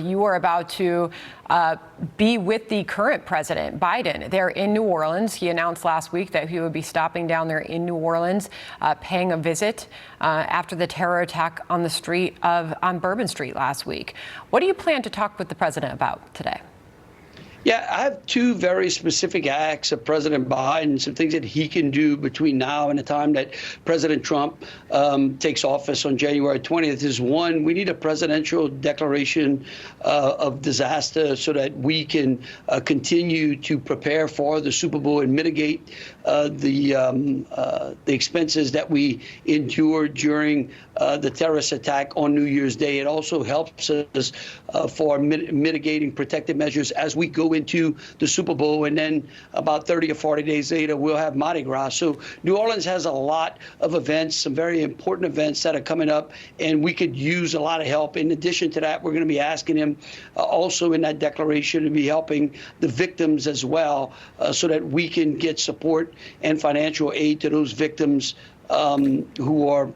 you are about to be with the current president, Biden. They're in New Orleans. He announced last week that he would be stopping down there in New Orleans, paying a visit after the terror attack on the street on Bourbon Street last week. What do you plan to talk with the president about today? Yeah, I have two very specific acts of President Biden, some things that he can do between now and the time that President Trump takes office on January 20th. Is one, we need a presidential declaration of disaster so that we can continue to prepare for the Super Bowl and mitigate the expenses that we endured during the terrorist attack on New Year's Day. It also helps us for mitigating protective measures as we go into the Super Bowl, and then about 30 or 40 days later, we'll have Mardi Gras. So New Orleans has a lot of events, some very important events that are coming up, and we could use a lot of help. In addition to that, we're going to be asking him also in that declaration to be helping the victims as well, so that we can get support and financial aid to those victims who are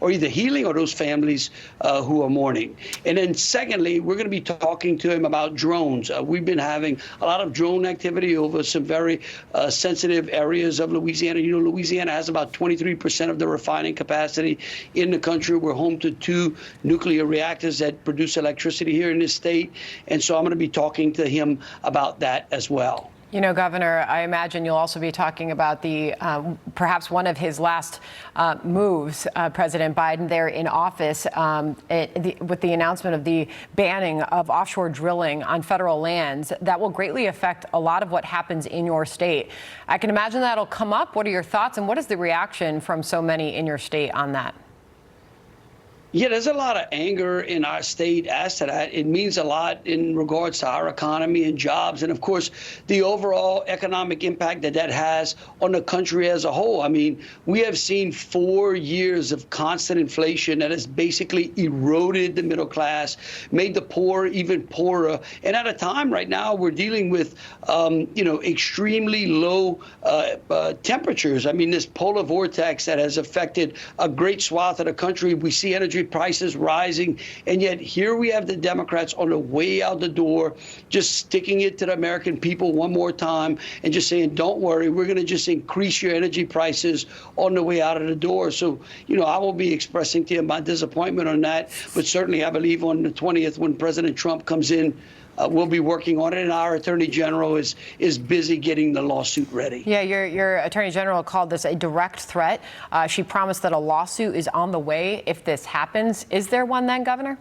either healing, or those families who are mourning. And then secondly, we're going to be talking to him about drones. We've been having a lot of drone activity over some very sensitive areas of Louisiana. You know, Louisiana has about 23% of the refining capacity in the country. We're home to 2 nuclear reactors that produce electricity here in this state. And so I'm going to be talking to him about that as well. You know, Governor, I imagine you'll also be talking about the perhaps one of his last moves, President Biden, there in office, with the announcement of the banning of offshore drilling on federal lands that will greatly affect a lot of what happens in your state. I can imagine that'll come up. What are your thoughts, and what is the reaction from so many in your state on that? Yeah, there's a lot of anger in our state as to that. It means a lot in regards to our economy and jobs, and of course, the overall economic impact that that has on the country as a whole. I mean, we have seen 4 years of constant inflation that has basically eroded the middle class, made the poor even poorer. And at a time right now, we're dealing with, extremely low temperatures. I mean, this polar vortex that has affected a great swath of the country. We see energy prices rising, and yet here we have the Democrats on the way out the door, just sticking it to the American people one more time and just saying, don't worry, we're going to just increase your energy prices on the way out of the door. So, I will be expressing to him my disappointment on that, but certainly I believe on the 20th, when President Trump comes in, we'll be working on it, and our Attorney General is busy getting the lawsuit ready. Yeah, your Attorney General called this a direct threat. She promised that a lawsuit is on the way if this happens. Is there one then, Governor?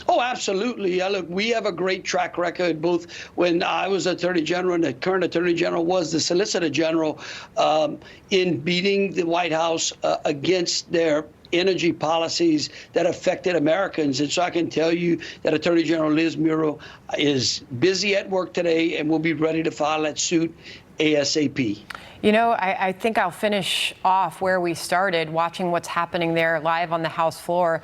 Oh, absolutely. Look, we have a great track record, both when I was Attorney General and the current Attorney General was the Solicitor General, in beating the White House against their energy policies that affected Americans. And so I can tell you that Attorney General Liz Muro is busy at work today and will be ready to file that suit ASAP. You know, I think I'll finish off where we started, watching what's happening there live on the House floor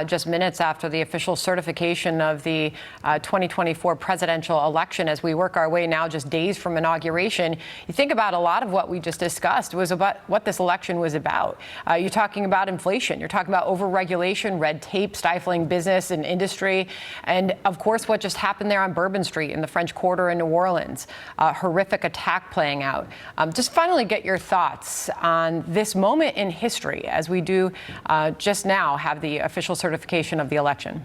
just minutes after the official certification of the 2024 presidential election. As we work our way now just days from inauguration, you think about a lot of what we just discussed was about what this election was about. You're talking about inflation. You're talking about overregulation, red tape, stifling business and industry. And, of course, what just happened there on Bourbon Street in the French Quarter in New Orleans, horrific attack playing out. Just finally get your thoughts on this moment in history as we do just now have the official certification of the election.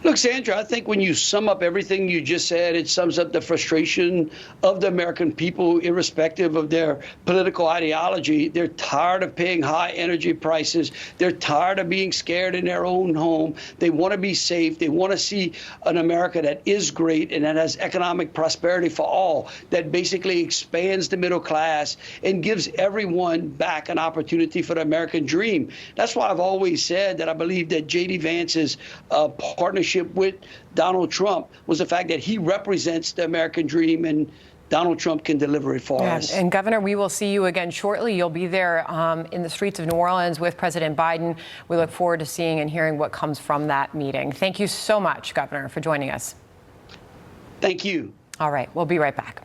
Look, Sandra, I think when you sum up everything you just said, it sums up the frustration of the American people, irrespective of their political ideology. They're tired of paying high energy prices. They're tired of being scared in their own home. They want to be safe. They want to see an America that is great and that has economic prosperity for all, that basically expands the middle class and gives everyone back an opportunity for the American dream. That's why I've always said that I believe that J.D. Vance's partnership with Donald Trump was the fact that he represents the American dream, and Donald Trump can deliver it for us. And Governor, we will see you again shortly. You'll be there in the streets of New Orleans with President Biden. We look forward to seeing and hearing what comes from that meeting. Thank you so much, Governor, for joining us. Thank you. All right, we'll be right back.